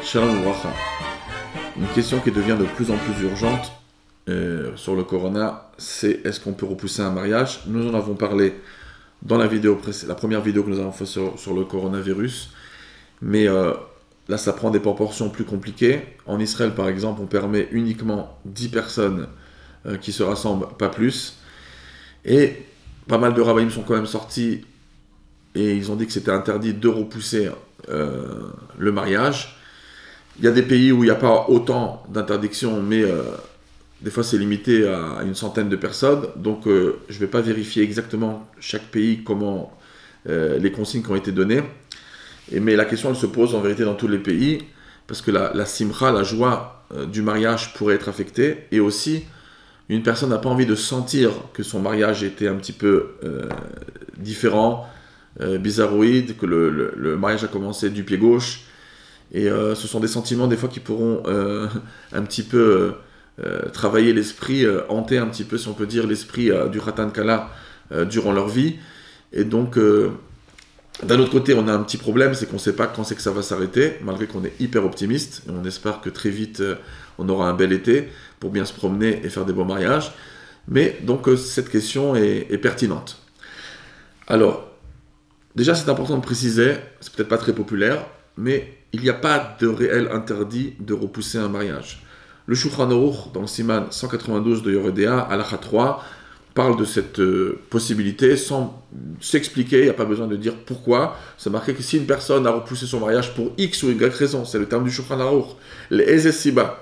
Shalom Ouracha. Une question qui devient de plus en plus urgente sur le Corona, c'est est-ce qu'on peut repousser un mariage? Nous en avons parlé dans la vidéo la première vidéo que nous avons faite sur le coronavirus, mais là ça prend des proportions plus compliquées. En Israël par exemple, on permet uniquement 10 personnes qui se rassemblent, pas plus. Et pas mal de rabbins sont quand même sortis et ils ont dit que c'était interdit de repousser le mariage. Il y a des pays où il n'y a pas autant d'interdictions, mais des fois c'est limité à une centaine de personnes. Donc je ne vais pas vérifier exactement chaque pays comment les consignes qui ont été données. Mais la question elle se pose en vérité dans tous les pays, parce que la simcha, la joie du mariage pourrait être affectée. Et aussi, une personne n'a pas envie de sentir que son mariage était un petit peu différent, bizarroïde, que le mariage a commencé du pied gauche. Et ce sont des sentiments des fois qui pourront un petit peu travailler l'esprit, hanter un petit peu, si on peut dire, l'esprit du Khatan Kala durant leur vie. Et donc, d'un autre côté, on a un petit problème, c'est qu'on ne sait pas quand c'est que ça va s'arrêter, malgré qu'on est hyper optimiste. Et on espère que très vite, on aura un bel été pour bien se promener et faire des beaux mariages. Mais donc, cette question est pertinente. Alors, déjà, c'est important de préciser, c'est peut-être pas très populaire, mais il n'y a pas de réel interdit de repousser un mariage. Le Shulchan Aruch, dans le Siman 192 de Yoreh De'ah, Halacha 3, parle de cette possibilité sans s'expliquer, il n'y a pas besoin de dire pourquoi. C'est marqué que si une personne a repoussé son mariage pour X ou Y raison, c'est le terme du Shulchan Aruch, les Ezes Siba,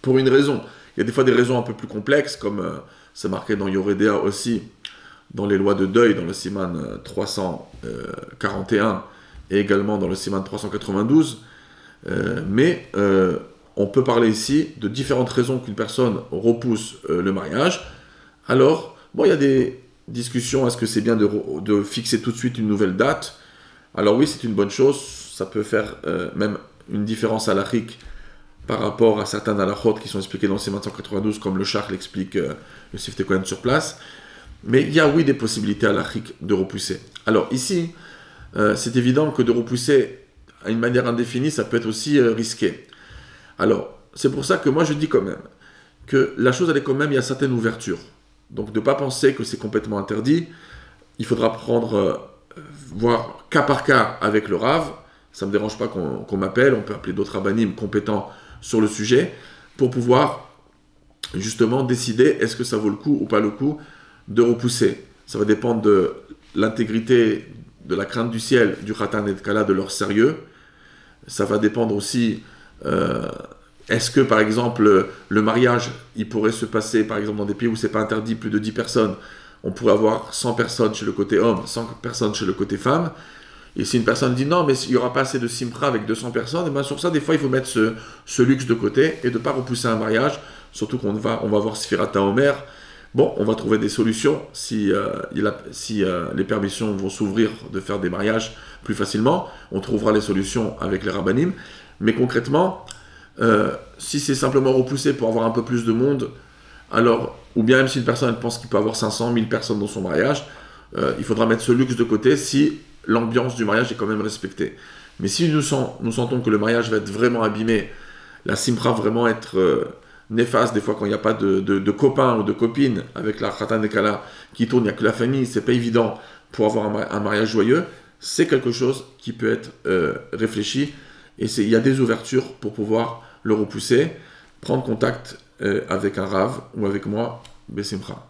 pour une raison. Il y a des fois des raisons un peu plus complexes, comme c'est marqué dans Yoreh De'ah aussi, dans les lois de deuil, dans le Siman 341, et également dans le Siman 392, mais on peut parler ici de différentes raisons qu'une personne repousse le mariage. Alors, bon, il y a des discussions, est-ce que c'est bien de fixer tout de suite une nouvelle date? Alors oui, c'est une bonne chose, ça peut faire même une différence halachique par rapport à certains halachot qui sont expliqués dans le Siman 192, comme le Shach l'explique le Siftei Kohen sur place, mais il y a oui des possibilités halachiques de repousser. Alors ici, c'est évident que de repousser à une manière indéfinie, ça peut être aussi risqué. Alors, c'est pour ça que moi je dis quand même que la chose, elle est quand même, il y a certaines ouvertures. Donc, de ne pas penser que c'est complètement interdit, il faudra prendre, voir cas par cas avec le Rav. Ça ne me dérange pas qu'on m'appelle, on peut appeler d'autres rabbanim compétents sur le sujet, pour pouvoir justement décider est-ce que ça vaut le coup ou pas le coup de repousser. Ça va dépendre de l'intégrité, de la crainte du ciel, du Khatan et de Kala, de leur sérieux. Ça va dépendre aussi, est-ce que par exemple le mariage, il pourrait se passer par exemple dans des pays où c'est pas interdit, plus de 10 personnes, on pourrait avoir 100 personnes chez le côté homme, 100 personnes chez le côté femme. Et si une personne dit non, mais il n'y aura pas assez de simra avec 200 personnes, et bien sur ça, des fois, il faut mettre ce luxe de côté et de ne pas repousser un mariage, surtout on va voir Sfirat HaOmer. Bon, on va trouver des solutions si les permissions vont s'ouvrir de faire des mariages plus facilement. On trouvera les solutions avec les rabbanim. Mais concrètement, si c'est simplement repoussé pour avoir un peu plus de monde, alors, ou bien même si une personne pense qu'il peut avoir 500, 1000 personnes dans son mariage, il faudra mettre ce luxe de côté si l'ambiance du mariage est quand même respectée. Mais si nous sentons que le mariage va être vraiment abîmé, la simra vraiment être néfaste, des fois quand il n'y a pas de copains ou de copines avec la Khatan et Kala qui tourne, il n'y a que la famille, c'est pas évident pour avoir un mariage joyeux, c'est quelque chose qui peut être réfléchi, et il y a des ouvertures pour pouvoir le repousser, prendre contact avec un Rav ou avec moi, Besimcha.